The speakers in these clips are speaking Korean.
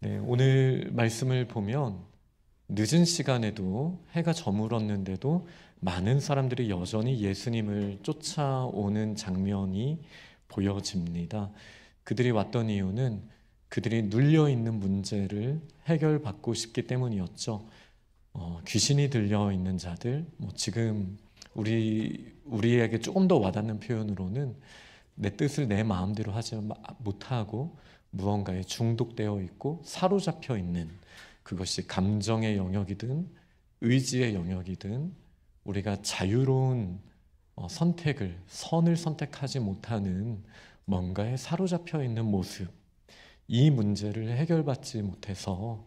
네, 오늘 말씀을 보면 늦은 시간에도 해가 저물었는데도 많은 사람들이 여전히 예수님을 쫓아오는 장면이 보여집니다. 그들이 왔던 이유는 그들이 눌려 있는 문제를 해결받고 싶기 때문이었죠. 귀신이 들려 있는 자들, 지금 우리에게 조금 더 와닿는 표현으로는 내 뜻을 내 마음대로 하지 못하고 무언가에 중독되어 있고 사로잡혀 있는, 그것이 감정의 영역이든 의지의 영역이든 우리가 자유로운 선을 선택하지 못하는 뭔가에 사로잡혀 있는 모습, 이 문제를 해결받지 못해서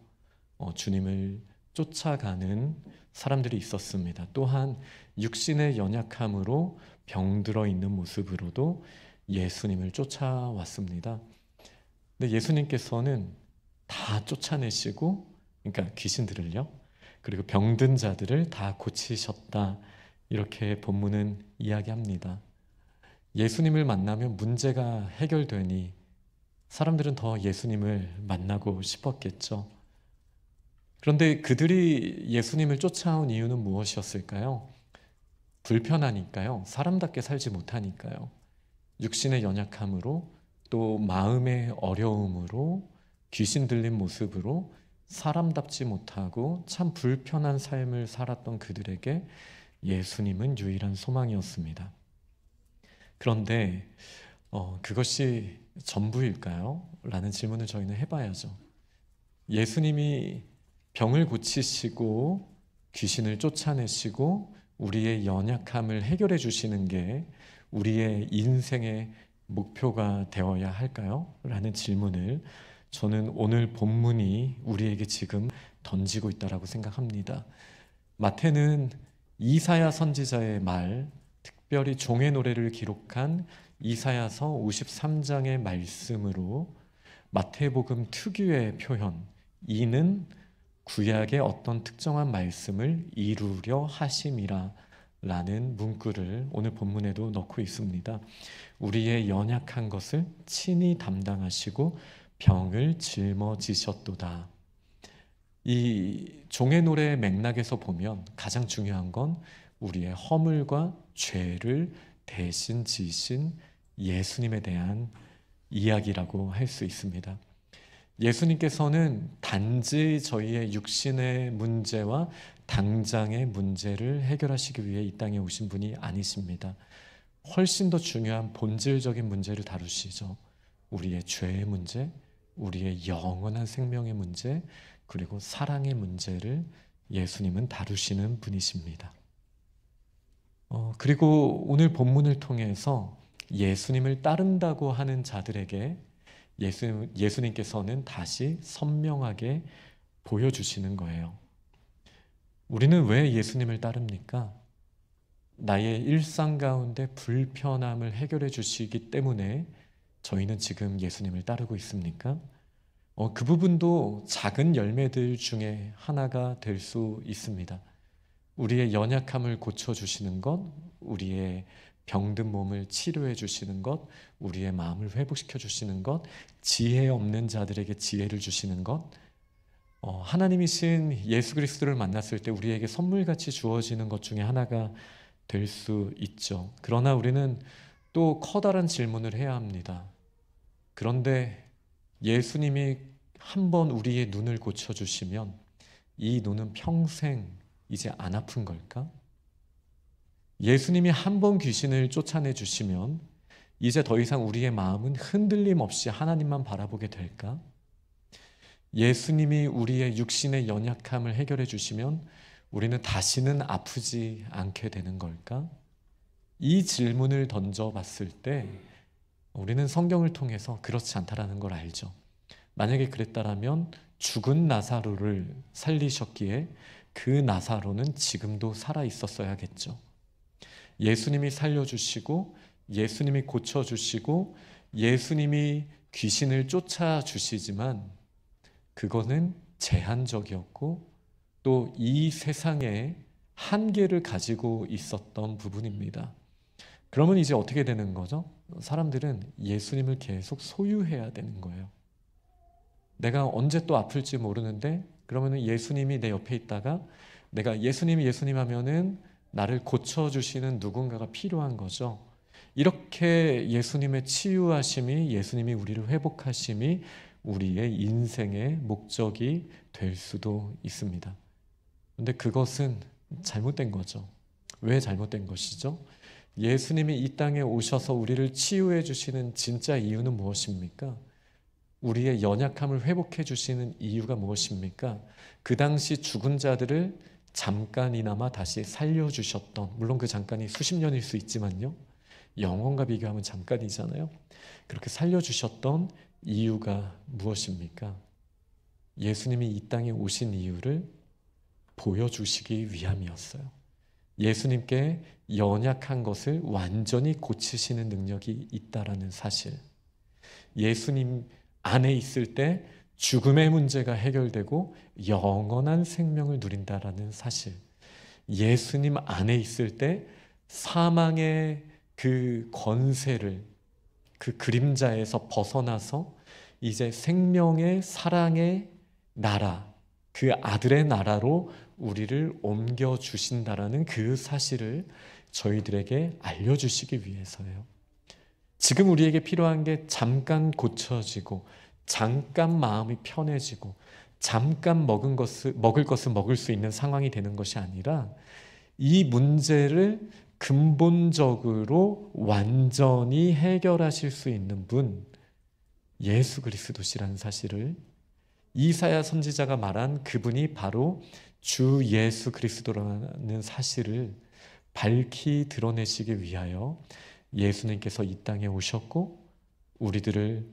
주님을 쫓아가는 사람들이 있었습니다. 또한 육신의 연약함으로 병들어 있는 모습으로도 예수님을 쫓아왔습니다. 근데 예수님께서는 다 쫓아내시고, 그러니까 귀신들을요, 그리고 병든 자들을 다 고치셨다, 이렇게 본문은 이야기합니다. 예수님을 만나면 문제가 해결되니 사람들은 더 예수님을 만나고 싶었겠죠. 그런데 그들이 예수님을 쫓아온 이유는 무엇이었을까요? 불편하니까요. 사람답게 살지 못하니까요. 육신의 연약함으로, 또 마음의 어려움으로, 귀신 들린 모습으로 사람답지 못하고 참 불편한 삶을 살았던 그들에게 예수님은 유일한 소망이었습니다. 그런데 그것이 전부일까요? 라는 질문을 저희는 해봐야죠. 예수님이 병을 고치시고 귀신을 쫓아내시고 우리의 연약함을 해결해 주시는 게 우리의 인생의 목표가 되어야 할까요? 라는 질문을 저는 오늘 본문이 우리에게 지금 던지고 있다라고 생각합니다. 마태는 이사야 선지자의 말, 특별히 종의 노래를 기록한 이사야서 53장의 말씀으로 마태복음 특유의 표현, 이는 구약의 어떤 특정한 말씀을 이루려 하심이라 라는 문구를 오늘 본문에도 넣고 있습니다. 우리의 연약한 것을 친히 담당하시고 병을 짊어지셨도다. 이 종의 노래의 맥락에서 보면 가장 중요한 건 우리의 허물과 죄를 대신 지신 예수님에 대한 이야기라고 할 수 있습니다. 예수님께서는 단지 저희의 육신의 문제와 당장의 문제를 해결하시기 위해 이 땅에 오신 분이 아니십니다. 훨씬 더 중요한 본질적인 문제를 다루시죠. 우리의 죄의 문제, 우리의 영원한 생명의 문제, 그리고 사랑의 문제를 예수님은 다루시는 분이십니다. 그리고 오늘 본문을 통해서 예수님을 따른다고 하는 자들에게 예수님께서는 다시 선명하게 보여주시는 거예요. 우리는 왜 예수님을 따릅니까? 나의 일상 가운데 불편함을 해결해 주시기 때문에 저희는 지금 예수님을 따르고 있습니까? 그 부분도 작은 열매들 중에 하나가 될 수 있습니다. 우리의 연약함을 고쳐주시는 것, 우리의 병든 몸을 치료해 주시는 것, 우리의 마음을 회복시켜 주시는 것, 지혜 없는 자들에게 지혜를 주시는 것, 하나님이신 예수 그리스도를 만났을 때 우리에게 선물같이 주어지는 것 중에 하나가 될 수 있죠. 그러나 우리는 또 커다란 질문을 해야 합니다. 그런데 예수님이 한번 우리의 눈을 고쳐주시면 이 눈은 평생 이제 안 아픈 걸까? 예수님이 한번 귀신을 쫓아내 주시면 이제 더 이상 우리의 마음은 흔들림 없이 하나님만 바라보게 될까? 예수님이 우리의 육신의 연약함을 해결해 주시면 우리는 다시는 아프지 않게 되는 걸까? 이 질문을 던져봤을 때 우리는 성경을 통해서 그렇지 않다라는 걸 알죠. 만약에 그랬다라면 죽은 나사로를 살리셨기에 그 나사로는 지금도 살아 있었어야겠죠. 예수님이 살려주시고 예수님이 고쳐주시고 예수님이 귀신을 쫓아주시지만 그거는 제한적이었고 또 이 세상에 한계를 가지고 있었던 부분입니다. 그러면 이제 어떻게 되는 거죠? 사람들은 예수님을 계속 소유해야 되는 거예요. 내가 언제 또 아플지 모르는데 그러면은 예수님이 내 옆에 있다가 내가 예수님 하면은 나를 고쳐주시는 누군가가 필요한 거죠. 이렇게 예수님의 치유하심이, 예수님이 우리를 회복하심이 우리의 인생의 목적이 될 수도 있습니다. 근데 그것은 잘못된 거죠. 왜 잘못된 것이죠? 예수님이 이 땅에 오셔서 우리를 치유해 주시는 진짜 이유는 무엇입니까? 우리의 연약함을 회복해 주시는 이유가 무엇입니까? 그 당시 죽은 자들을 잠깐이나마 다시 살려주셨던, 물론 그 잠깐이 수십 년일 수 있지만요, 영원과 비교하면 잠깐이잖아요. 그렇게 살려주셨던 이유가 무엇입니까? 예수님이 이 땅에 오신 이유를 보여주시기 위함이었어요. 예수님께 연약한 것을 완전히 고치시는 능력이 있다라는 사실, 예수님 안에 있을 때 죽음의 문제가 해결되고 영원한 생명을 누린다라는 사실, 예수님 안에 있을 때 사망의 그 권세를, 그 그림자에서 벗어나서 이제 생명의 사랑의 나라, 그 아들의 나라로 우리를 옮겨주신다라는 그 사실을 저희들에게 알려주시기 위해서예요. 지금 우리에게 필요한 게 잠깐 고쳐지고, 잠깐 마음이 편해지고, 잠깐 먹을 것을 먹을 수 있는 상황이 되는 것이 아니라, 이 문제를 근본적으로 완전히 해결하실 수 있는 분, 예수 그리스도시라는 사실을, 이사야 선지자가 말한 그분이 바로 주 예수 그리스도라는 사실을 밝히 드러내시기 위하여 예수님께서 이 땅에 오셨고 우리들을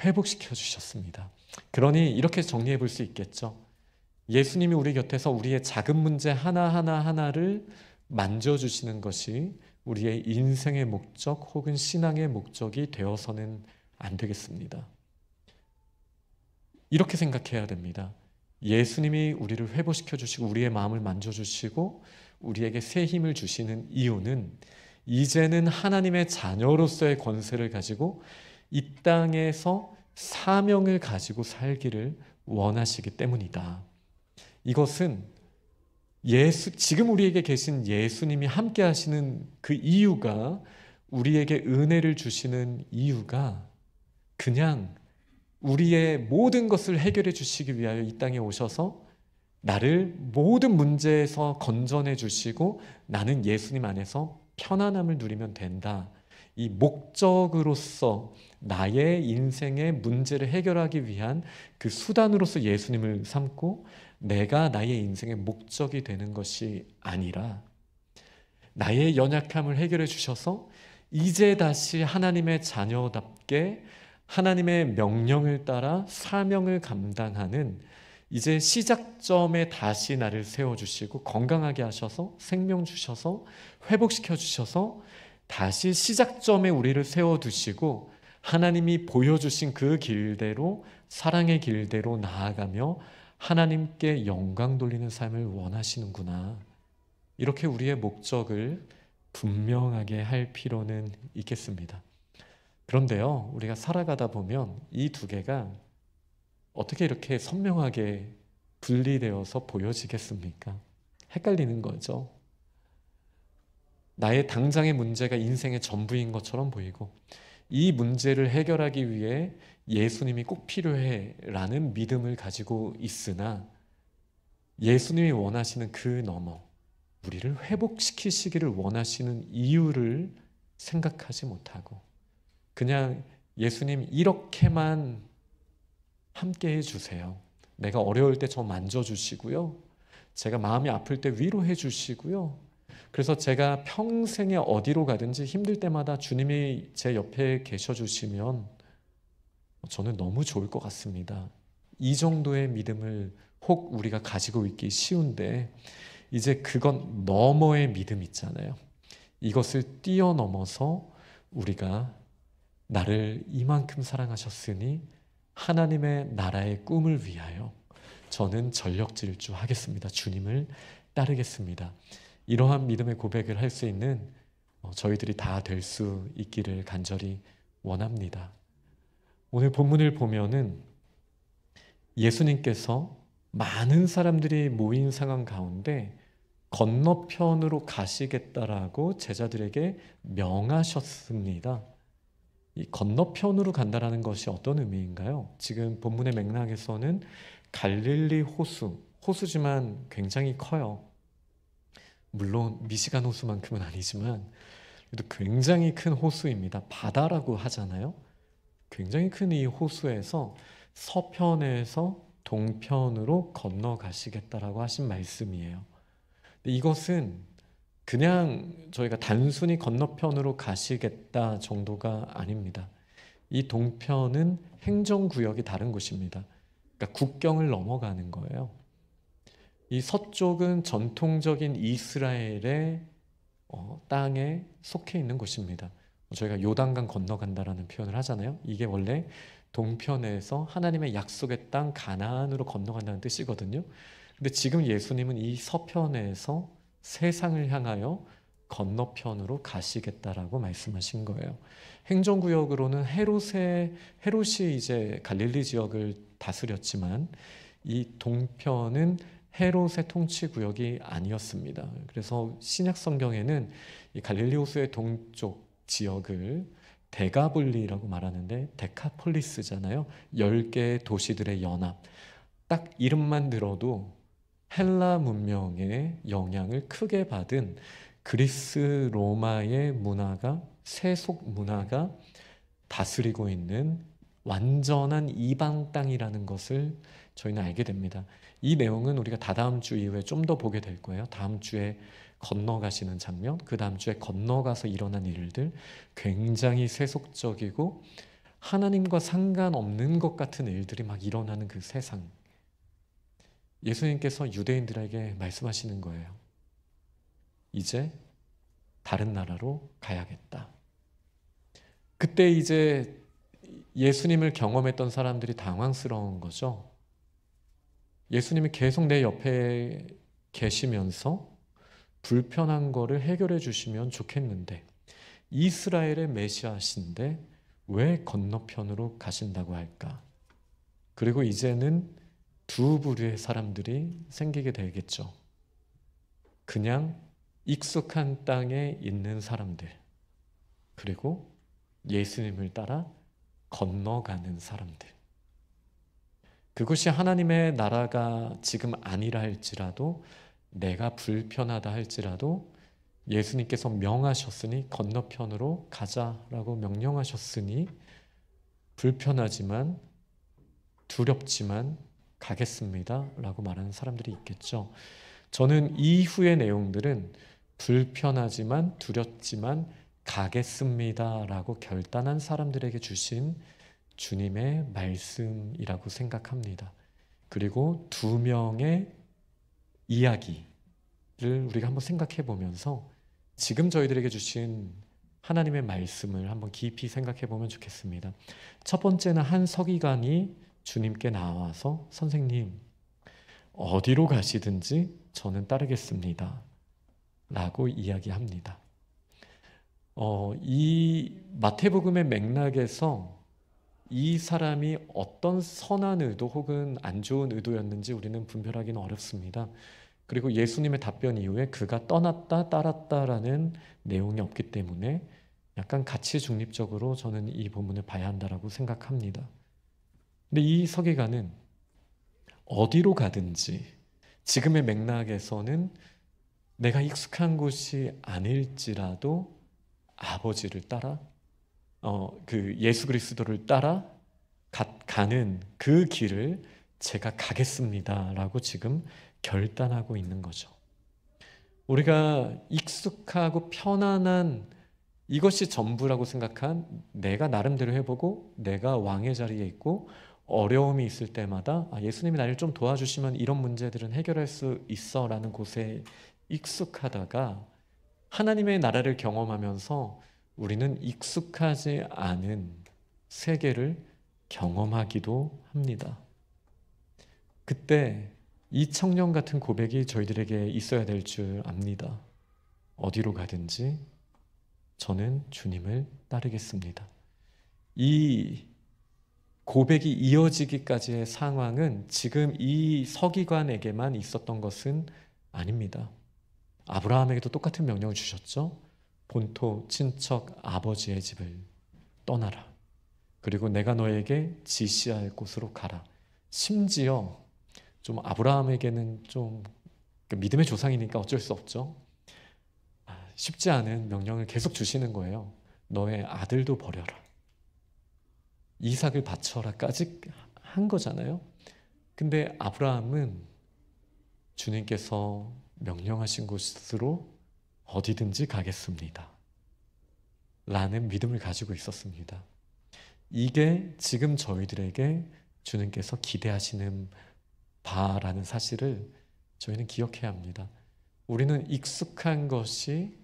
회복시켜 주셨습니다. 그러니 이렇게 정리해 볼 수 있겠죠. 예수님이 우리 곁에서 우리의 작은 문제 하나를 만져주시는 것이 우리의 인생의 목적 혹은 신앙의 목적이 되어서는 안 되겠습니다. 이렇게 생각해야 됩니다. 예수님이 우리를 회복시켜 주시고 우리의 마음을 만져주시고 우리에게 새 힘을 주시는 이유는 이제는 하나님의 자녀로서의 권세를 가지고 이 땅에서 사명을 가지고 살기를 원하시기 때문이다. 이것은 지금 우리에게 계신 예수님이 함께 하시는 그 이유가, 우리에게 은혜를 주시는 이유가 그냥 우리의 모든 것을 해결해 주시기 위하여 이 땅에 오셔서 나를 모든 문제에서 건져내 주시고 나는 예수님 안에서 편안함을 누리면 된다. 이 목적으로서 나의 인생의 문제를 해결하기 위한 그 수단으로서 예수님을 삼고 내가 나의 인생의 목적이 되는 것이 아니라 나의 연약함을 해결해 주셔서 이제 다시 하나님의 자녀답게 하나님의 명령을 따라 사명을 감당하는 이제 시작점에 다시 나를 세워주시고 건강하게 하셔서 생명 주셔서 회복시켜 주셔서 다시 시작점에 우리를 세워두시고 하나님이 보여주신 그 길대로, 사랑의 길대로 나아가며 하나님께 영광 돌리는 삶을 원하시는구나. 이렇게 우리의 목적을 분명하게 할 필요는 있겠습니다. 그런데요, 우리가 살아가다 보면 이 두 개가 어떻게 이렇게 선명하게 분리되어서 보여지겠습니까? 헷갈리는 거죠. 나의 당장의 문제가 인생의 전부인 것처럼 보이고 이 문제를 해결하기 위해 예수님이 꼭 필요해 라는 믿음을 가지고 있으나 예수님이 원하시는 그 너머 우리를 회복시키시기를 원하시는 이유를 생각하지 못하고 그냥 예수님 이렇게만 함께 해주세요. 내가 어려울 때 저 만져주시고요. 제가 마음이 아플 때 위로해 주시고요. 그래서 제가 평생에 어디로 가든지 힘들 때마다 주님이 제 옆에 계셔 주시면 저는 너무 좋을 것 같습니다. 이 정도의 믿음을 혹 우리가 가지고 있기 쉬운데 이제 그건 너머의 믿음 있잖아요. 이것을 뛰어넘어서 우리가 나를 이만큼 사랑하셨으니 하나님의 나라의 꿈을 위하여 저는 전력질주 하겠습니다. 주님을 따르겠습니다. 이러한 믿음의 고백을 할 수 있는 저희들이 다 될 수 있기를 간절히 원합니다. 오늘 본문을 보면은 예수님께서 많은 사람들이 모인 상황 가운데 건너편으로 가시겠다라고 제자들에게 명하셨습니다. 이 건너편으로 간다라는 것이 어떤 의미인가요? 지금 본문의 맥락에서는 갈릴리 호수지만 굉장히 커요. 물론 미시간 호수만큼은 아니지만 그래도 굉장히 큰 호수입니다. 바다라고 하잖아요. 굉장히 큰 이 호수에서 서편에서 동편으로 건너가시겠다라고 하신 말씀이에요. 이것은 그냥 저희가 단순히 건너편으로 가시겠다 정도가 아닙니다. 이 동편은 행정구역이 다른 곳입니다. 그러니까 국경을 넘어가는 거예요. 이 서쪽은 전통적인 이스라엘의 땅에 속해 있는 곳입니다. 저희가 요단강 건너간다라는 표현을 하잖아요. 이게 원래 동편에서 하나님의 약속의 땅 가나안으로 건너간다는 뜻이거든요. 근데 지금 예수님은 이 서편에서 세상을 향하여 건너편으로 가시겠다라고 말씀하신 거예요. 행정구역으로는 헤롯이 이제 갈릴리 지역을 다스렸지만 이 동편은 헤롯의 통치 구역이 아니었습니다. 그래서 신약 성경에는 이 갈릴리 호수의 동쪽 지역을 데가볼리라고 말하는데 데카폴리스잖아요. 10개의 도시들의 연합. 딱 이름만 들어도 헬라 문명의 영향을 크게 받은 그리스 로마의 문화가 세속 문화가 다스리고 있는 완전한 이방 땅이라는 것을 저희는 알게 됩니다. 이 내용은 우리가 다다음 주 이후에 좀 더 보게 될 거예요. 다음 주에 건너가시는 장면, 그 다음 주에 건너가서 일어난 일들, 굉장히 세속적이고 하나님과 상관없는 것 같은 일들이 막 일어나는 그 세상. 예수님께서 유대인들에게 말씀하시는 거예요. 이제 다른 나라로 가야겠다. 그때 이제 예수님을 경험했던 사람들이 당황스러운 거죠. 예수님이 계속 내 옆에 계시면서 불편한 거를 해결해 주시면 좋겠는데 이스라엘의 메시아신데 왜 건너편으로 가신다고 할까? 그리고 이제는 두 부류의 사람들이 생기게 되겠죠. 그냥 익숙한 땅에 있는 사람들, 그리고 예수님을 따라 건너가는 사람들. 그것이 하나님의 나라가 지금 아니라 할지라도, 내가 불편하다 할지라도 예수님께서 명하셨으니 건너편으로 가자라고 명령하셨으니 불편하지만 두렵지만 가겠습니다 라고 말하는 사람들이 있겠죠. 저는 이후의 내용들은 불편하지만 두렵지만 가겠습니다 라고 결단한 사람들에게 주신 주님의 말씀이라고 생각합니다. 그리고 두 명의 이야기를 우리가 한번 생각해 보면서 지금 저희들에게 주신 하나님의 말씀을 한번 깊이 생각해 보면 좋겠습니다. 첫 번째는 한 서기관이 주님께 나와서 선생님, 어디로 가시든지 저는 따르겠습니다 라고 이야기합니다. 이 마태복음의 맥락에서 이 사람이 어떤 선한 의도 혹은 안 좋은 의도였는지 우리는 분별하기는 어렵습니다. 그리고 예수님의 답변 이후에 그가 떠났다 따랐다라는 내용이 없기 때문에 약간 가치 중립적으로 저는 이 본문을 봐야 한다라고 생각합니다. 근데 이 서기관은 어디로 가든지 지금의 맥락에서는 내가 익숙한 곳이 아닐지라도 아버지를 따라 그 예수 그리스도를 따라 가는 그 길을 제가 가겠습니다라고 지금 결단하고 있는 거죠. 우리가 익숙하고 편안한 이것이 전부라고 생각한 내가 나름대로 해보고 내가 왕의 자리에 있고 어려움이 있을 때마다 예수님이 나를 좀 도와주시면 이런 문제들은 해결할 수 있어 라는 곳에 익숙하다가 하나님의 나라를 경험하면서 우리는 익숙하지 않은 세계를 경험하기도 합니다. 그때 이 청년 같은 고백이 저희들에게 있어야 될 줄 압니다. 어디로 가든지 저는 주님을 따르겠습니다. 이 고백이 이어지기까지의 상황은 지금 이 서기관에게만 있었던 것은 아닙니다. 아브라함에게도 똑같은 명령을 주셨죠. 본토 친척 아버지의 집을 떠나라. 그리고 내가 너에게 지시할 곳으로 가라. 심지어 좀 아브라함에게는 좀 믿음의 조상이니까 어쩔 수 없죠. 쉽지 않은 명령을 계속 주시는 거예요. 너의 아들도 버려라. 이삭을 바쳐라까지 한 거잖아요. 근데 아브라함은 주님께서 명령하신 곳으로 어디든지 가겠습니다. 라는 믿음을 가지고 있었습니다. 이게 지금 저희들에게 주님께서 기대하시는 바라는 사실을 저희는 기억해야 합니다. 우리는 익숙한 것이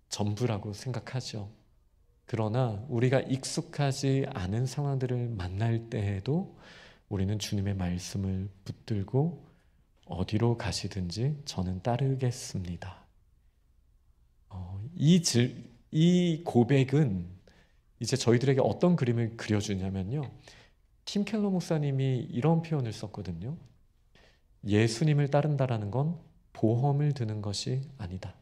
전부라고 생각하죠. 그러나 우리가 익숙하지 않은 상황들을 만날 때에도 우리는 주님의 말씀을 붙들고 어디로 가시든지 저는 따르겠습니다. 이 고백은 이제 저희들에게 어떤 그림을 그려주냐면요. 팀 켈러 목사님이 이런 표현을 썼거든요. 예수님을 따른다라는 건 보험을 드는 것이 아니다.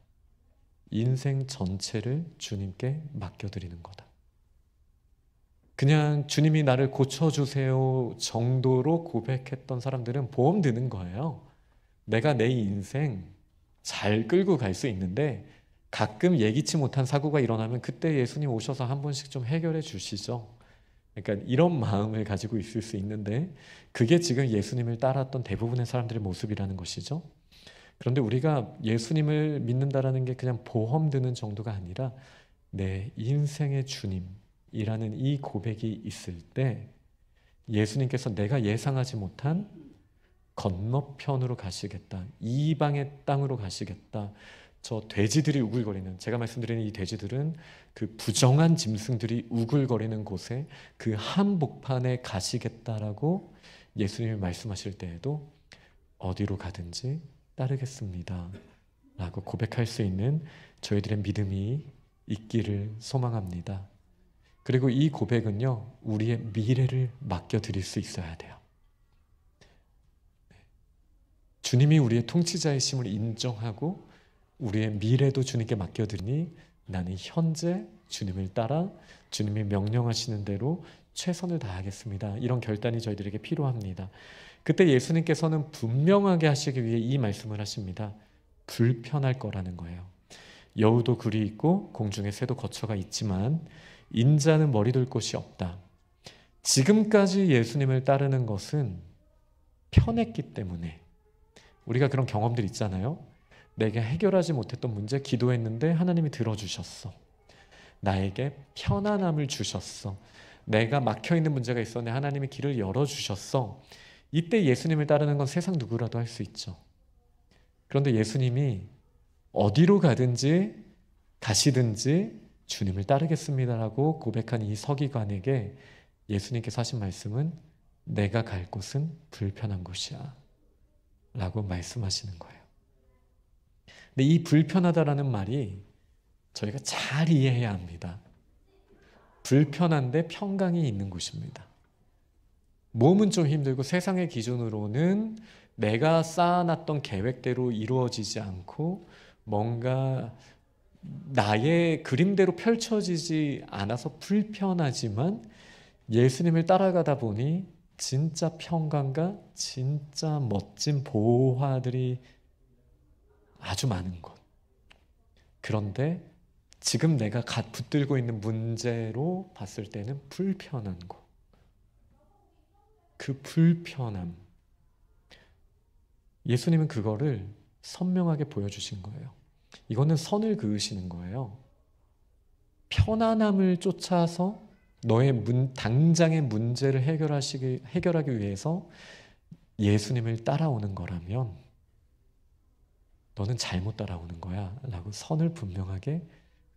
인생 전체를 주님께 맡겨드리는 거다. 그냥 주님이 나를 고쳐주세요 정도로 고백했던 사람들은 보험 드는 거예요. 내가 내 인생 잘 끌고 갈 수 있는데 가끔 예기치 못한 사고가 일어나면 그때 예수님 오셔서 한 번씩 좀 해결해 주시죠. 그러니까 이런 마음을 가지고 있을 수 있는데 그게 지금 예수님을 따랐던 대부분의 사람들의 모습이라는 것이죠. 그런데 우리가 예수님을 믿는다라는 게 그냥 보험 드는 정도가 아니라 내 인생의 주님이라는 이 고백이 있을 때 예수님께서 내가 예상하지 못한 건너편으로 가시겠다. 이방의 땅으로 가시겠다. 저 돼지들이 우글거리는, 제가 말씀드리는 이 돼지들은 그 부정한 짐승들이 우글거리는 곳에 그 한복판에 가시겠다라고 예수님이 말씀하실 때에도 어디로 가든지 따르겠습니다 라고 고백할 수 있는 저희들의 믿음이 있기를 소망합니다. 그리고 이 고백은요, 우리의 미래를 맡겨드릴 수 있어야 돼요. 주님이 우리의 통치자이심을 인정하고 우리의 미래도 주님께 맡겨드리니 나는 현재 주님을 따라 주님이 명령하시는 대로 최선을 다하겠습니다. 이런 결단이 저희들에게 필요합니다. 그때 예수님께서는 분명하게 하시기 위해 이 말씀을 하십니다. 불편할 거라는 거예요. 여우도 굴이 있고 공중에 새도 거처가 있지만 인자는 머리 둘 곳이 없다. 지금까지 예수님을 따르는 것은 편했기 때문에 우리가 그런 경험들 있잖아요. 내가 해결하지 못했던 문제 기도했는데 하나님이 들어주셨어. 나에게 편안함을 주셨어. 내가 막혀있는 문제가 있었는데 하나님이 길을 열어주셨어. 이때 예수님을 따르는 건 세상 누구라도 할 수 있죠. 그런데 예수님이 어디로 가든지 가시든지 주님을 따르겠습니다라고 고백한 이 서기관에게 예수님께서 하신 말씀은 내가 갈 곳은 불편한 곳이야 라고 말씀하시는 거예요. 근데 이 불편하다라는 말이 저희가 잘 이해해야 합니다. 불편한데 평강이 있는 곳입니다. 몸은 좀 힘들고 세상의 기준으로는 내가 쌓아놨던 계획대로 이루어지지 않고 뭔가 나의 그림대로 펼쳐지지 않아서 불편하지만 예수님을 따라가다 보니 진짜 평강과 진짜 멋진 보화들이 아주 많은 곳. 그런데 지금 내가 붙들고 있는 문제로 봤을 때는 불편한 곳. 그 불편함. 예수님은 그거를 선명하게 보여주신 거예요. 이거는 선을 그으시는 거예요. 편안함을 쫓아서 너의 당장의 문제를 해결하기 위해서 예수님을 따라오는 거라면 너는 잘못 따라오는 거야 라고 선을 분명하게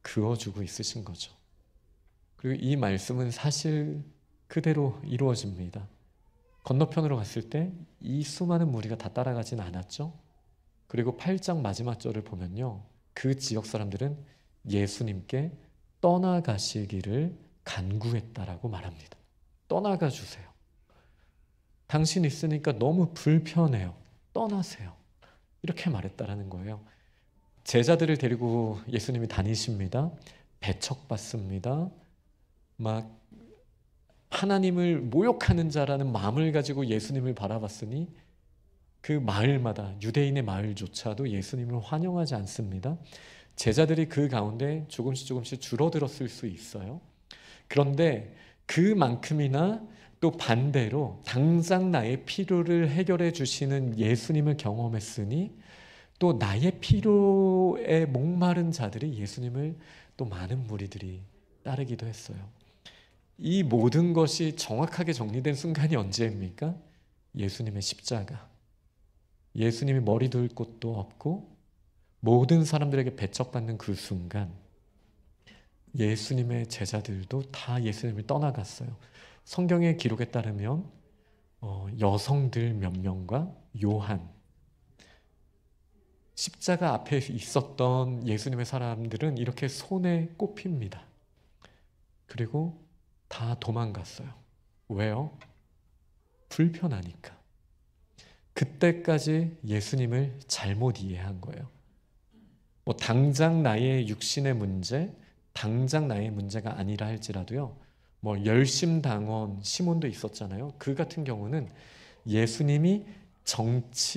그어주고 있으신 거죠. 그리고 이 말씀은 사실 그대로 이루어집니다. 건너편으로 갔을 때 이 수많은 무리가 다 따라가진 않았죠. 그리고 8장 마지막 절을 보면요, 그 지역 사람들은 예수님께 떠나가시기를 간구했다라고 말합니다. 떠나가 주세요. 당신 있으니까 너무 불편해요. 떠나세요. 이렇게 말했다라는 거예요. 제자들을 데리고 예수님이 다니십니다. 배척받습니다. 막 하나님을 모욕하는 자라는 마음을 가지고 예수님을 바라봤으니 그 마을마다, 유대인의 마을조차도 예수님을 환영하지 않습니다. 제자들이 그 가운데 조금씩 줄어들었을 수 있어요. 그런데 그만큼이나 또 반대로 당장 나의 필요를 해결해 주시는 예수님을 경험했으니 또 나의 필요에 목마른 자들이 예수님을 또 많은 무리들이 따르기도 했어요. 이 모든 것이 정확하게 정리된 순간이 언제입니까? 예수님의 십자가. 예수님이 머리 둘 곳도 없고 모든 사람들에게 배척받는 그 순간 예수님의 제자들도 다 예수님을 떠나갔어요. 성경의 기록에 따르면 여성들 몇 명과 요한, 십자가 앞에 있었던 예수님의 사람들은 이렇게 손에 꼽힙니다. 그리고 다 도망갔어요. 왜요? 불편하니까. 그때까지 예수님을 잘못 이해한 거예요. 뭐 당장 나의 육신의 문제, 당장 나의 문제가 아니라 할지라도요. 뭐 열심당원 시몬도 있었잖아요. 그 같은 경우는 예수님이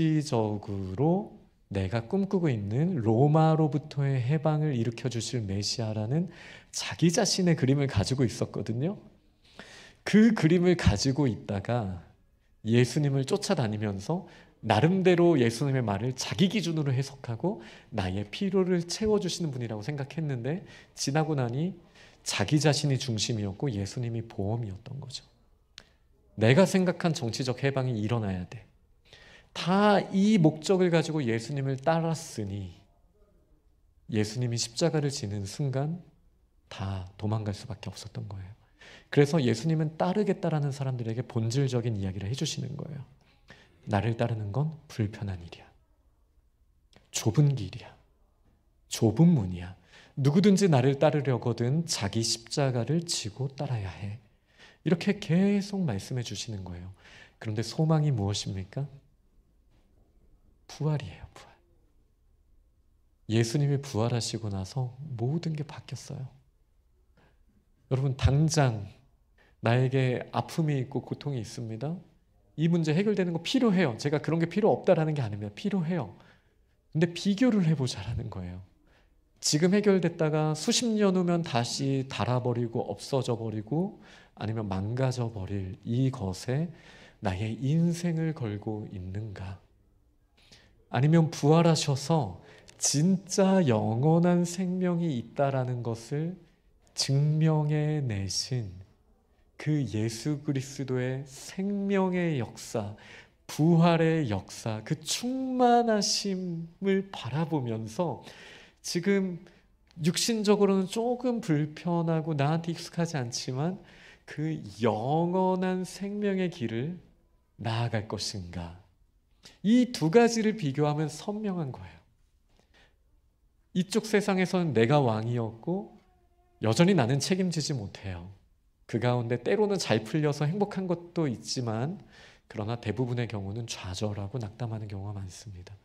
정치적으로 내가 꿈꾸고 있는 로마로부터의 해방을 일으켜 주실 메시아라는 자기 자신의 그림을 가지고 있었거든요. 그 그림을 가지고 있다가 예수님을 쫓아다니면서 나름대로 예수님의 말을 자기 기준으로 해석하고 나의 필요를 채워주시는 분이라고 생각했는데 지나고 나니 자기 자신이 중심이었고 예수님이 보험이었던 거죠. 내가 생각한 정치적 해방이 일어나야 돼. 다 이 목적을 가지고 예수님을 따랐으니 예수님이 십자가를 지는 순간 다 도망갈 수밖에 없었던 거예요. 그래서 예수님은 따르겠다라는 사람들에게 본질적인 이야기를 해주시는 거예요. 나를 따르는 건 불편한 일이야. 좁은 길이야. 좁은 문이야. 누구든지 나를 따르려거든 자기 십자가를 지고 따라야 해. 이렇게 계속 말씀해 주시는 거예요. 그런데 소망이 무엇입니까? 부활이에요. 부활. 예수님이 부활하시고 나서 모든 게 바뀌었어요. 여러분 당장 나에게 아픔이 있고 고통이 있습니다. 이 문제 해결되는 거 필요해요. 제가 그런 게 필요 없다라는 게 아닙니다. 필요해요. 근데 비교를 해보자라는 거예요. 지금 해결됐다가 수십 년 후면 다시 닳아버리고 없어져 버리고 아니면 망가져 버릴 이것에 나의 인생을 걸고 있는가? 아니면 부활하셔서 진짜 영원한 생명이 있다라는 것을 증명해 내신 그 예수 그리스도의 생명의 역사, 부활의 역사, 그 충만하심을 바라보면서 지금 육신적으로는 조금 불편하고 나한테 익숙하지 않지만 그 영원한 생명의 길을 나아갈 것인가? 이 두 가지를 비교하면 선명한 거예요. 이쪽 세상에서는 내가 왕이었고 여전히 나는 책임지지 못해요. 그 가운데 때로는 잘 풀려서 행복한 것도 있지만 그러나 대부분의 경우는 좌절하고 낙담하는 경우가 많습니다.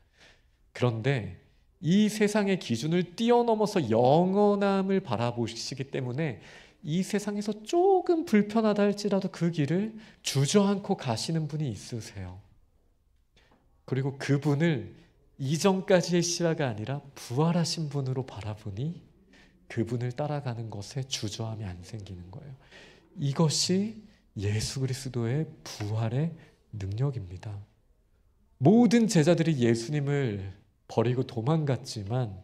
그런데 이 세상의 기준을 뛰어넘어서 영원함을 바라보시기 때문에 이 세상에서 조금 불편하다 할지라도 그 길을 주저앉고 가시는 분이 있으세요. 그리고 그분을 이전까지의 시야가 아니라 부활하신 분으로 바라보니 그분을 따라가는 것에 주저함이 안 생기는 거예요. 이것이 예수 그리스도의 부활의 능력입니다. 모든 제자들이 예수님을 버리고 도망갔지만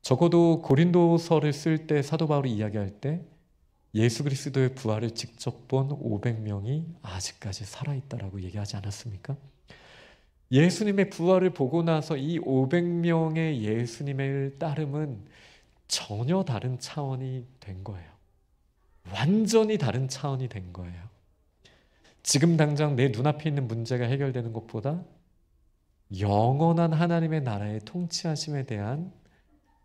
적어도 고린도서를 쓸 때 사도 바울이 이야기할 때 예수 그리스도의 부활을 직접 본 500명이 아직까지 살아있다라고 얘기하지 않았습니까? 예수님의 부활을 보고 나서 이 500명의 예수님을 따름은 전혀 다른 차원이 된 거예요. 완전히 다른 차원이 된 거예요. 지금 당장 내 눈앞에 있는 문제가 해결되는 것보다 영원한 하나님의 나라의 통치하심에 대한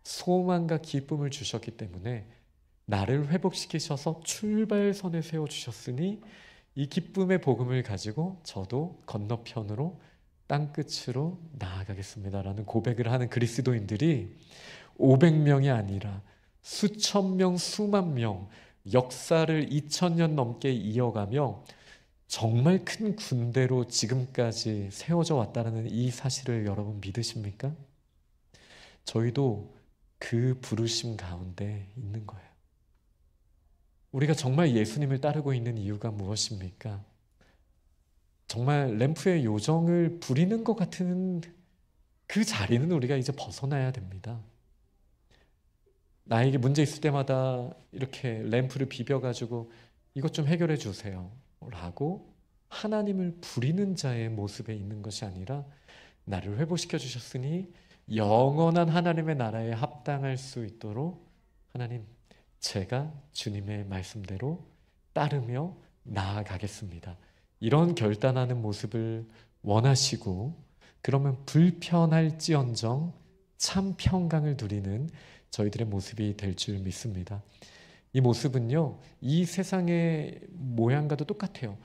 소망과 기쁨을 주셨기 때문에 나를 회복시키셔서 출발선에 세워주셨으니 이 기쁨의 복음을 가지고 저도 건너편으로 땅끝으로 나아가겠습니다라는 고백을 하는 그리스도인들이 500명이 아니라 수천 명, 수만 명, 역사를 2000년 넘게 이어가며 정말 큰 군대로 지금까지 세워져 왔다는 이 사실을 여러분 믿으십니까? 저희도 그 부르심 가운데 있는 거예요. 우리가 정말 예수님을 따르고 있는 이유가 무엇입니까? 정말 램프의 요정을 부리는 것 같은 그 자리는 우리가 이제 벗어나야 됩니다. 나에게 문제 있을 때마다 이렇게 램프를 비벼가지고 이것 좀 해결해 주세요 라고 하나님을 부리는 자의 모습에 있는 것이 아니라 나를 회복시켜 주셨으니 영원한 하나님의 나라에 합당할 수 있도록 하나님, 제가 주님의 말씀대로 따르며 나아가겠습니다. 이런 결단하는 모습을 원하시고, 그러면 불편할지언정 참 평강을 누리는 저희들의 모습이 될 줄 믿습니다. 이 모습은요, 이 세상의 모양과도 똑같아요.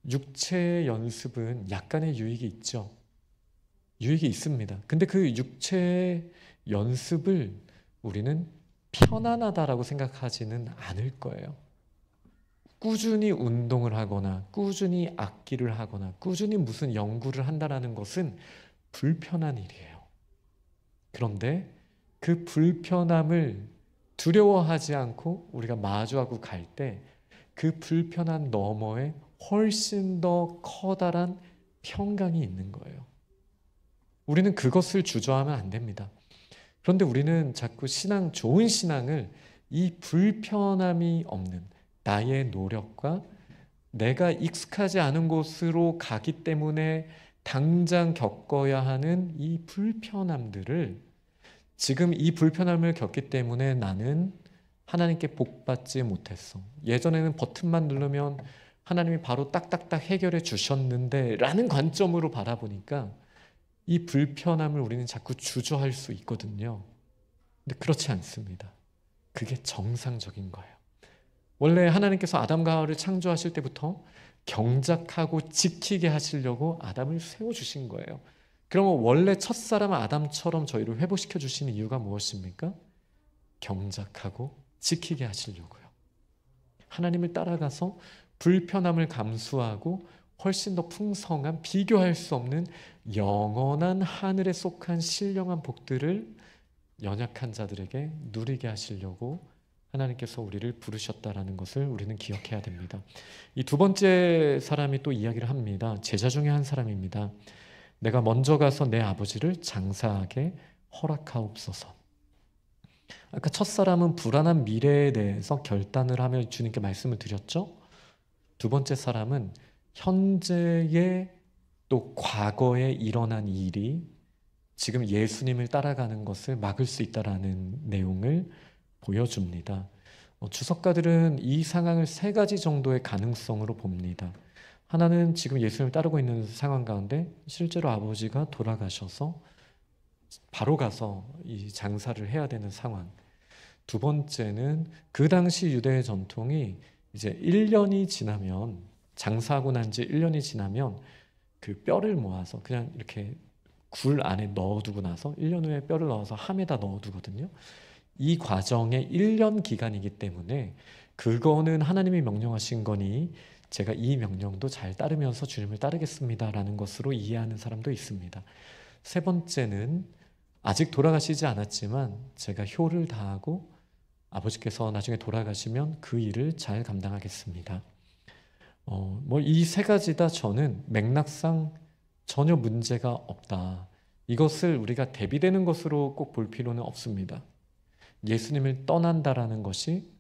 육체의 연습은 약간의 유익이 있죠. 유익이 있습니다. 근데 그 육체의 연습을 우리는 편안하다라고 생각하지는 않을 거예요. 꾸준히 운동을 하거나 꾸준히 악기를 하거나 꾸준히 무슨 연구를 한다는 것은 불편한 일이에요. 그런데 그 불편함을 두려워하지 않고 우리가 마주하고 갈 때 그 불편한 너머에 훨씬 더 커다란 평강이 있는 거예요. 우리는 그것을 주저하면 안 됩니다. 그런데 우리는 자꾸 좋은 신앙을 이 불편함이 없는 나의 노력과 내가 익숙하지 않은 곳으로 가기 때문에 당장 겪어야 하는 이 불편함들을, 지금 이 불편함을 겪기 때문에 나는 하나님께 복받지 못했어. 예전에는 버튼만 누르면 하나님이 바로 딱딱딱 해결해 주셨는데 라는 관점으로 바라보니까 이 불편함을 우리는 자꾸 주저할 수 있거든요. 근데 그렇지 않습니다. 그게 정상적인 거예요. 원래 하나님께서 아담과 하와를 창조하실 때부터 경작하고 지키게 하시려고 아담을 세워주신 거예요. 그러면 원래 첫사람 아담처럼 저희를 회복시켜 주시는 이유가 무엇입니까? 경작하고 지키게 하시려고요. 하나님을 따라가서 불편함을 감수하고 훨씬 더 풍성한, 비교할 수 없는 영원한 하늘에 속한 신령한 복들을 연약한 자들에게 누리게 하시려고 하나님께서 우리를 부르셨다라는 것을 우리는 기억해야 됩니다. 이 두 번째 사람이 또 이야기를 합니다. 제자 중에 한 사람입니다. 내가 먼저 가서 내 아버지를 장사하게 허락하옵소서. 아까 첫 사람은 불안한 미래에 대해서 결단을 하며 주님께 말씀을 드렸죠. 두 번째 사람은 현재의 또 과거에 일어난 일이 지금 예수님을 따라가는 것을 막을 수 있다라는 내용을 보여줍니다. 주석가들은 이 상황을 세 가지 정도의 가능성으로 봅니다. 하나는 지금 예수님을 따르고 있는 상황 가운데 실제로 아버지가 돌아가셔서 바로 가서 이 장사를 해야 되는 상황. 두 번째는 그 당시 유대의 전통이 이제 1년이 지나면, 장사하고 난 지 1년이 지나면 그 뼈를 모아서 그냥 이렇게 굴 안에 넣어두고 나서 1년 후에 뼈를 넣어서 함에다 넣어두거든요. 이 과정에 1년 기간이기 때문에 그거는 하나님이 명령하신 거니 제가 이 명령도 잘 따르면서 주님을 따르겠습니다라는 것으로 이해하는 사람도 있습니다. 세 번째는 아직 돌아가시지 않았지만 제가 효를 다하고 아버지께서 나중에 돌아가시면 그 일을 잘 감당하겠습니다. 이 세 가지 다 저는 맥락상 전혀 문제가 없다. 이것을 우리가 대비되는 것으로 꼭 볼 필요는 없습니다. 예수님을 떠난다라는 것이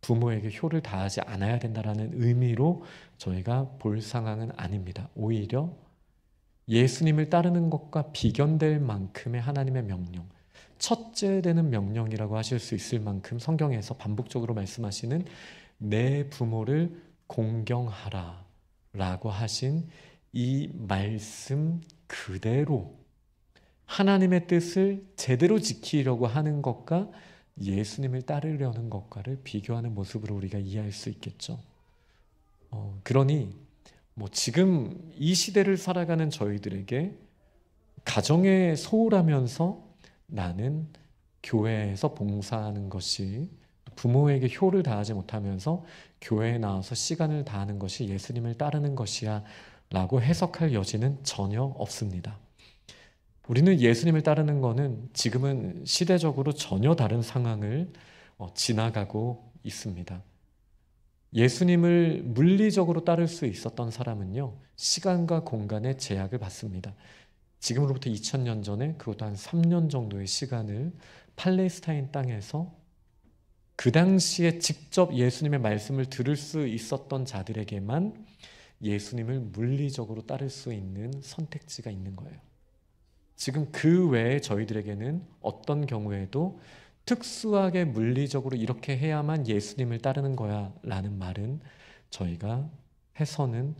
부모에게 효를 다하지 않아야 된다라는 의미로 저희가 볼 상황은 아닙니다. 오히려 예수님을 따르는 것과 비견될 만큼의 하나님의 명령, 첫째 되는 명령이라고 하실 수 있을 만큼 성경에서 반복적으로 말씀하시는 내 부모를 공경하라 라고 하신 이 말씀 그대로 하나님의 뜻을 제대로 지키려고 하는 것과 예수님을 따르려는 것과를 비교하는 모습으로 우리가 이해할 수 있겠죠. 그러니 지금 이 시대를 살아가는 저희들에게 가정에 소홀하면서 나는 교회에서 봉사하는 것이, 부모에게 효를 다하지 못하면서 교회에 나와서 시간을 다하는 것이 예수님을 따르는 것이야 라고 해석할 여지는 전혀 없습니다. 우리는 예수님을 따르는 것은 지금은 시대적으로 전혀 다른 상황을 지나가고 있습니다. 예수님을 물리적으로 따를 수 있었던 사람은요, 시간과 공간의 제약을 받습니다. 지금으로부터 2000년 전에, 그것도 한 3년 정도의 시간을 팔레스타인 땅에서 그 당시에 직접 예수님의 말씀을 들을 수 있었던 자들에게만 예수님을 물리적으로 따를 수 있는 선택지가 있는 거예요. 지금 그 외에 저희들에게는 어떤 경우에도 특수하게 물리적으로 이렇게 해야만 예수님을 따르는 거야 라는 말은 저희가 해서는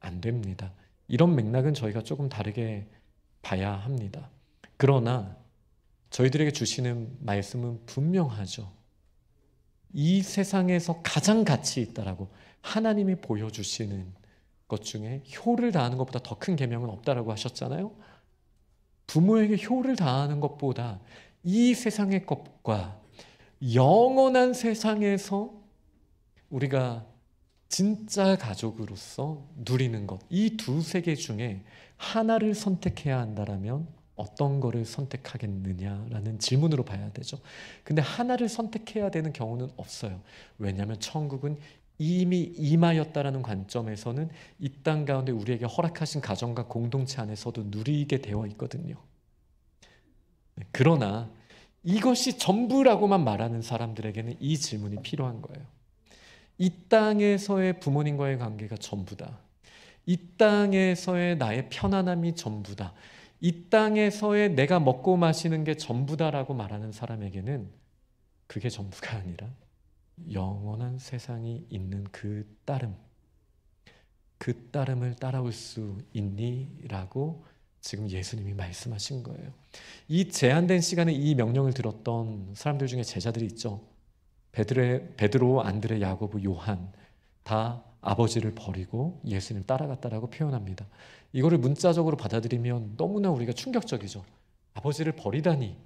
안 됩니다. 이런 맥락은 저희가 조금 다르게 봐야 합니다. 그러나 저희들에게 주시는 말씀은 분명하죠. 이 세상에서 가장 가치 있다라고 하나님이 보여주시는 것 중에 효를 다하는 것보다 더 큰 계명은 없다라고 하셨잖아요. 부모에게 효를 다하는 것보다 이 세상의 것과 영원한 세상에서 우리가 진짜 가족으로서 누리는 것, 이 두 세계 중에 하나를 선택해야 한다라면 어떤 거를 선택하겠느냐라는 질문으로 봐야 되죠. 근데 하나를 선택해야 되는 경우는 없어요. 왜냐하면 천국은 이미 임하였다라는 관점에서는 이 땅 가운데 우리에게 허락하신 가정과 공동체 안에서도 누리게 되어 있거든요. 그러나 이것이 전부라고만 말하는 사람들에게는 이 질문이 필요한 거예요. 이 땅에서의 부모님과의 관계가 전부다. 이 땅에서의 나의 편안함이 전부다. 이 땅에서의 내가 먹고 마시는 게 전부다라고 말하는 사람에게는 그게 전부가 아니라 영원한 세상이 있는 그 따름을 따라올 수 있니? 라고 지금 예수님이 말씀하신 거예요. 이 제한된 시간에 이 명령을 들었던 사람들 중에 제자들이 있죠. 베드로, 안드레, 야고보, 요한 다 아버지를 버리고 예수님 따라갔다라고 표현합니다. 이거를 문자적으로 받아들이면 너무나 우리가 충격적이죠. 아버지를 버리다니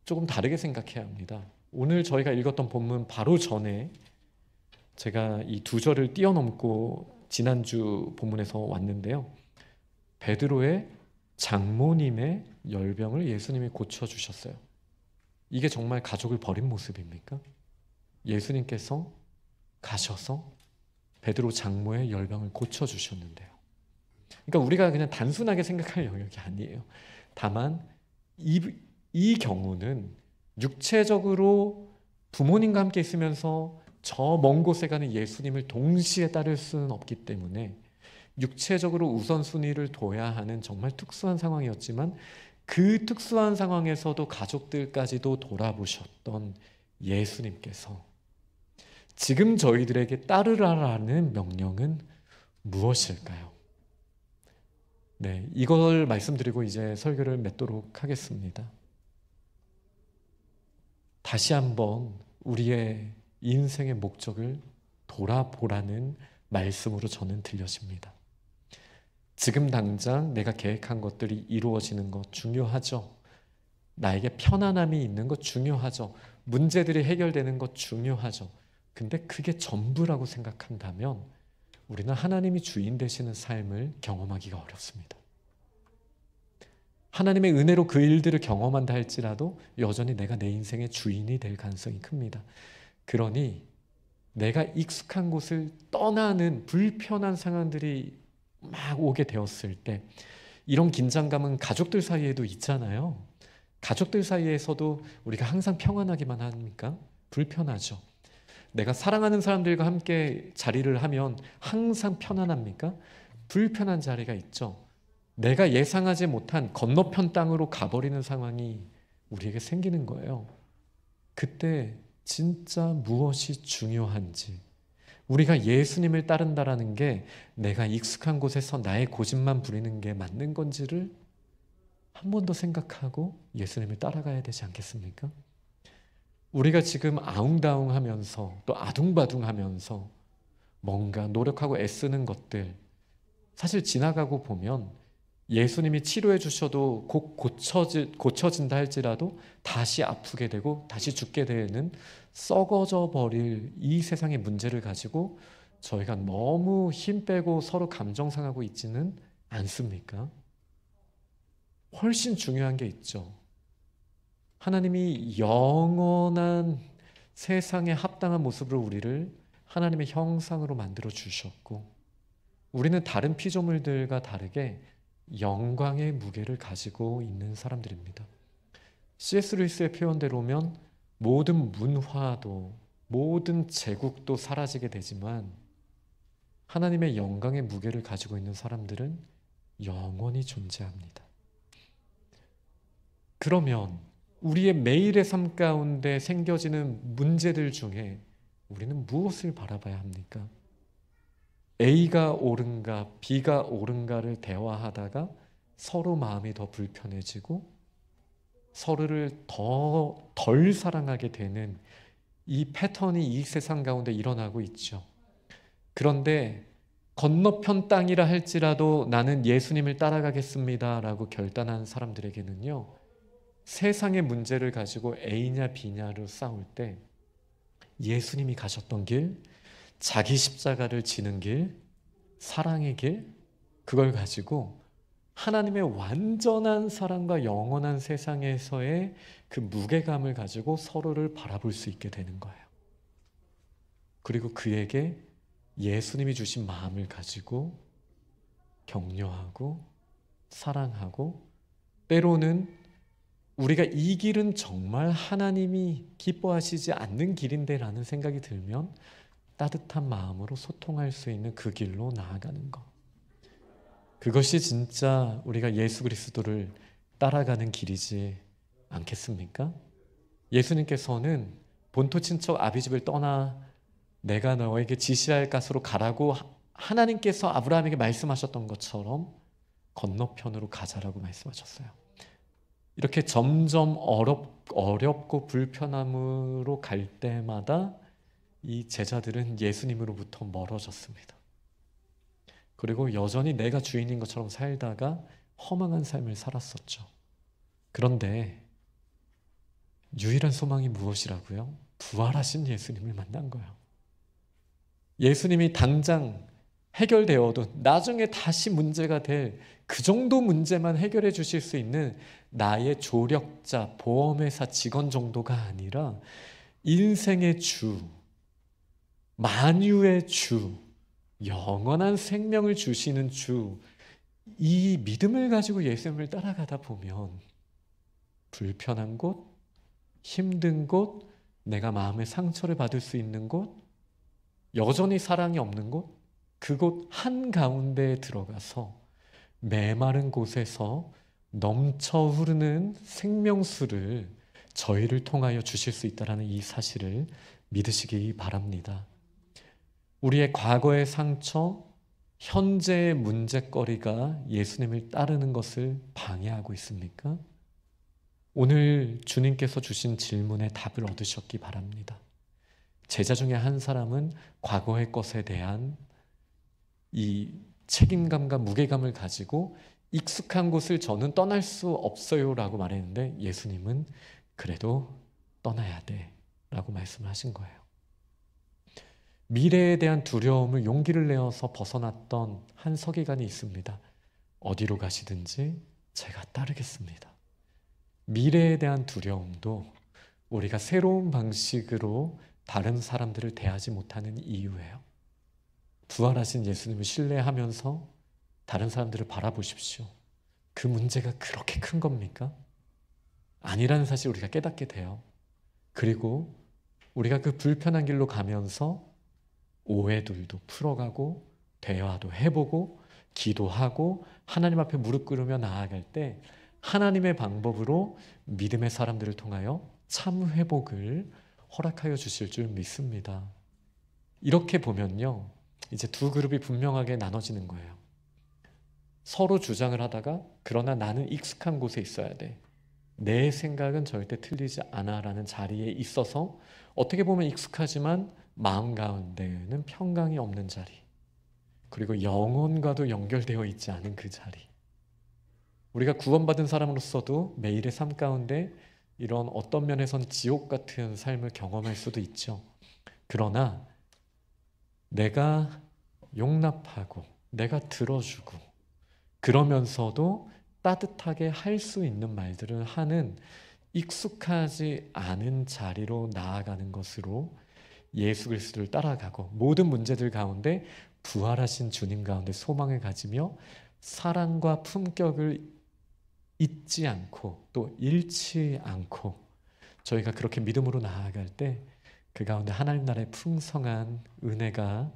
조금 다르게 생각해야 합니다. 오늘 저희가 읽었던 본문 바로 전에 제가 이 두 절을 뛰어넘고 지난주 본문에서 왔는데요. 베드로의 장모님의 열병을 예수님이 고쳐주셨어요. 이게 정말 가족을 버린 모습입니까? 예수님께서 가셔서 베드로 장모의 열병을 고쳐주셨는데요. 그러니까 우리가 그냥 단순하게 생각할 영역이 아니에요. 다만 이 경우는 육체적으로 부모님과 함께 있으면서 저 먼 곳에 가는 예수님을 동시에 따를 수는 없기 때문에 육체적으로 우선순위를 둬야 하는 정말 특수한 상황이었지만 그 특수한 상황에서도 가족들까지도 돌아보셨던 예수님께서 지금 저희들에게 따르라라는 명령은 무엇일까요? 네, 이걸 말씀드리고 이제 설교를 맺도록 하겠습니다. 다시 한번 우리의 인생의 목적을 돌아보라는 말씀으로 저는 들려집니다. 지금 당장 내가 계획한 것들이 이루어지는 것 중요하죠. 나에게 편안함이 있는 것 중요하죠. 문제들이 해결되는 것 중요하죠. 근데 그게 전부라고 생각한다면 우리는 하나님이 주인 되시는 삶을 경험하기가 어렵습니다. 하나님의 은혜로 그 일들을 경험한다 할지라도 여전히 내가 내 인생의 주인이 될 가능성이 큽니다. 그러니 내가 익숙한 곳을 떠나는 불편한 상황들이 막 오게 되었을 때 이런 긴장감은 가족들 사이에도 있잖아요. 가족들 사이에서도 우리가 항상 평안하기만 합니까? 불편하죠. 내가 사랑하는 사람들과 함께 자리를 하면 항상 편안합니까? 불편한 자리가 있죠. 내가 예상하지 못한 건너편 땅으로 가버리는 상황이 우리에게 생기는 거예요. 그때 진짜 무엇이 중요한지, 우리가 예수님을 따른다라는 게 내가 익숙한 곳에서 나의 고집만 부리는 게 맞는 건지를 한 번 더 생각하고 예수님을 따라가야 되지 않겠습니까? 우리가 지금 아웅다웅하면서 또 아둥바둥하면서 뭔가 노력하고 애쓰는 것들, 사실 지나가고 보면 예수님이 치료해 주셔도 곧 고쳐진다 할지라도 다시 아프게 되고 다시 죽게 되는 썩어져 버릴 이 세상의 문제를 가지고 저희가 너무 힘 빼고 서로 감정 상하고 있지는 않습니까? 훨씬 중요한 게 있죠. 하나님이 영원한 세상에 합당한 모습으로 우리를 하나님의 형상으로 만들어 주셨고, 우리는 다른 피조물들과 다르게 영광의 무게를 가지고 있는 사람들입니다. C.S. 루이스의 표현대로면 모든 문화도 모든 제국도 사라지게 되지만 하나님의 영광의 무게를 가지고 있는 사람들은 영원히 존재합니다. 그러면 우리의 매일의 삶 가운데 생겨지는 문제들 중에 우리는 무엇을 바라봐야 합니까? A가 옳은가 B가 옳은가를 대화하다가 서로 마음이 더 불편해지고 서로를 덜 사랑하게 되는 이 패턴이 이 세상 가운데 일어나고 있죠. 그런데 건너편 땅이라 할지라도 나는 예수님을 따라가겠습니다 라고 결단한 사람들에게는요, 세상의 문제를 가지고 A냐 B냐로 싸울 때 예수님이 가셨던 길, 자기 십자가를 지는 길, 사랑의 길, 그걸 가지고 하나님의 완전한 사랑과 영원한 세상에서의 그 무게감을 가지고 서로를 바라볼 수 있게 되는 거예요. 그리고 그에게 예수님이 주신 마음을 가지고 격려하고 사랑하고, 때로는 우리가 이 길은 정말 하나님이 기뻐하시지 않는 길인데 라는 생각이 들면 따뜻한 마음으로 소통할 수 있는 그 길로 나아가는 것, 그것이 진짜 우리가 예수 그리스도를 따라가는 길이지 않겠습니까? 예수님께서는 본토 친척 아비집을 떠나 내가 너에게 지시할 곳으로 가라고 하나님께서 아브라함에게 말씀하셨던 것처럼 건너편으로 가자라고 말씀하셨어요. 이렇게 점점 어렵고 불편함으로 갈 때마다 이 제자들은 예수님으로부터 멀어졌습니다. 그리고 여전히 내가 주인인 것처럼 살다가 허망한 삶을 살았었죠. 그런데 유일한 소망이 무엇이라고요? 부활하신 예수님을 만난 거예요. 예수님이 당장 해결되어도 나중에 다시 문제가 될 그 정도 문제만 해결해 주실 수 있는 나의 조력자, 보험회사 직원 정도가 아니라 인생의 주, 만유의 주, 영원한 생명을 주시는 주, 이 믿음을 가지고 예수님을 따라가다 보면 불편한 곳, 힘든 곳, 내가 마음의 상처를 받을 수 있는 곳, 여전히 사랑이 없는 곳, 그곳 한가운데에 들어가서 메마른 곳에서 넘쳐 흐르는 생명수를 저희를 통하여 주실 수 있다는 이 사실을 믿으시기 바랍니다. 우리의 과거의 상처, 현재의 문제거리가 예수님을 따르는 것을 방해하고 있습니까? 오늘 주님께서 주신 질문에 답을 얻으셨기 바랍니다. 제자 중에 한 사람은 과거의 것에 대한 이 책임감과 무게감을 가지고 익숙한 곳을 저는 떠날 수 없어요 라고 말했는데 예수님은 그래도 떠나야 돼 라고 말씀을 하신 거예요. 미래에 대한 두려움을 용기를 내어서 벗어났던 한 서기관이 있습니다. 어디로 가시든지 제가 따르겠습니다. 미래에 대한 두려움도 우리가 새로운 방식으로 다른 사람들을 대하지 못하는 이유예요. 부활하신 예수님을 신뢰하면서 다른 사람들을 바라보십시오. 그 문제가 그렇게 큰 겁니까? 아니라는 사실을 우리가 깨닫게 돼요. 그리고 우리가 그 불편한 길로 가면서 오해들도 풀어가고 대화도 해보고 기도하고 하나님 앞에 무릎 꿇으며 나아갈 때 하나님의 방법으로 믿음의 사람들을 통하여 참 회복을 허락하여 주실 줄 믿습니다. 이렇게 보면요, 이제 두 그룹이 분명하게 나눠지는 거예요. 서로 주장을 하다가 그러나 나는 익숙한 곳에 있어야 돼, 내 생각은 절대 틀리지 않아 라는 자리에 있어서 어떻게 보면 익숙하지만 마음 가운데는 평강이 없는 자리, 그리고 영혼과도 연결되어 있지 않은 그 자리, 우리가 구원받은 사람으로서도 매일의 삶 가운데 이런 어떤 면에선 지옥 같은 삶을 경험할 수도 있죠. 그러나 내가 용납하고 내가 들어주고 그러면서도 따뜻하게 할 수 있는 말들을 하는 익숙하지 않은 자리로 나아가는 것으로 예수 그리스도를 따라가고 모든 문제들 가운데 부활하신 주님 가운데 소망을 가지며 사랑과 품격을 잊지 않고 또 잃지 않고 저희가 그렇게 믿음으로 나아갈 때 그 가운데 하나님 나라의 풍성한 은혜가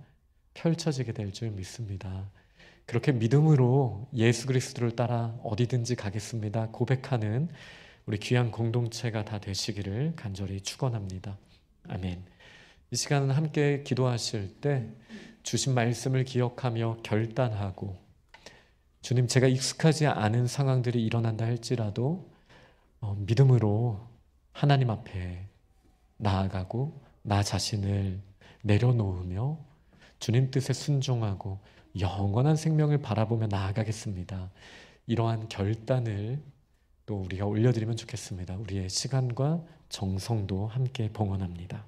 펼쳐지게 될 줄 믿습니다. 그렇게 믿음으로 예수 그리스도를 따라 어디든지 가겠습니다 고백하는 우리 귀한 공동체가 다 되시기를 간절히 축원합니다. 아멘. 이 시간은 함께 기도하실 때 주신 말씀을 기억하며 결단하고 주님, 제가 익숙하지 않은 상황들이 일어난다 할지라도 믿음으로 하나님 앞에 나아가고 나 자신을 내려놓으며 주님 뜻에 순종하고 영원한 생명을 바라보며 나아가겠습니다. 이러한 결단을 또 우리가 올려드리면 좋겠습니다. 우리의 시간과 정성도 함께 봉헌합니다.